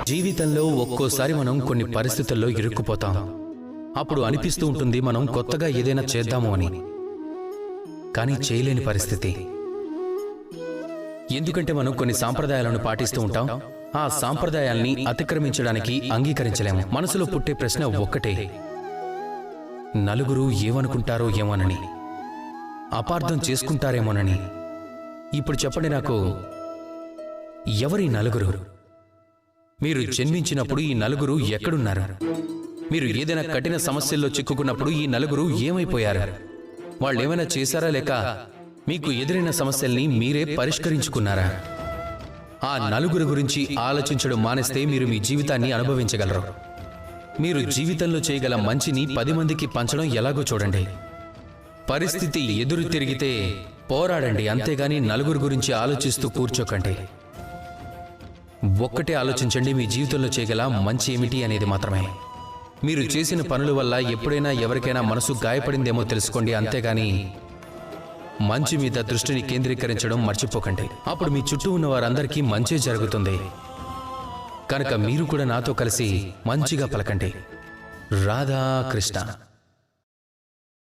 జీవితంలో ఒక్కోసారి మనం కొన్ని పరిస్థితుల్లో ఇరుక్కుపోతాం. అప్పుడు అనిపిస్తూ ఉంటుంది మనం కొత్తగా ఏదైనా చేద్దాము అని. కానీ చేయలేని పరిస్థితి. ఎందుకంటే మనం కొన్ని సాంప్రదాయాలను పాటిస్తూ ఉంటాం. ఆ సాంప్రదాయాల్ని అతిక్రమించడానికి అంగీకరించలేము. మనసులో పుట్టే ప్రశ్న ఒక్కటే, నలుగురు ఏమనుకుంటారో ఏమోనని, అపార్థం చేసుకుంటారేమోనని. ఇప్పుడు చెప్పండి నాకు, ఎవరి నలుగురు? మీరు జన్మించినప్పుడు ఈ నలుగురు ఎక్కడున్నారు? మీరు ఏదైనా కఠిన సమస్యల్లో చిక్కుకున్నప్పుడు ఈ నలుగురు ఏమైపోయారు? వాళ్ళు ఏమైనా చేశారా, లేక మీకు ఎదురైన సమస్యల్ని మీరే పరిష్కరించుకున్నారా? ఆ నలుగురు గురించి ఆలోచించడం మానేస్తే మీరు మీ జీవితాన్ని అనుభవించగలరు. మీరు జీవితంలో చేయగల మంచిని 10 మందికి పంచడం ఎలాగో చూడండి. పరిస్థితి ఎదురు తిరిగితే పోరాడండి, అంతేగాని నలుగురు గురించి ఆలోచిస్తూ కూర్చోకండి. ఒక్కటే ఆలోచించండి, మీ జీవితంలో చేయగల మంచి ఏమిటి అనేది మాత్రమే. మీరు చేసిన పనుల వల్ల ఎప్పుడైనా ఎవరికైనా మనసు గాయపడిందేమో తెలుసుకోండి, అంతేగాని మంచి మీద దృష్టిని కేంద్రీకరించడం మర్చిపోకండి. అప్పుడు మీ చుట్టూ ఉన్న వారందరికీ మంచే జరుగుతుంది. కనుక మీరు కూడా నాతో కలిసి మంచిగా పలకండి. రాధా కృష్ణ.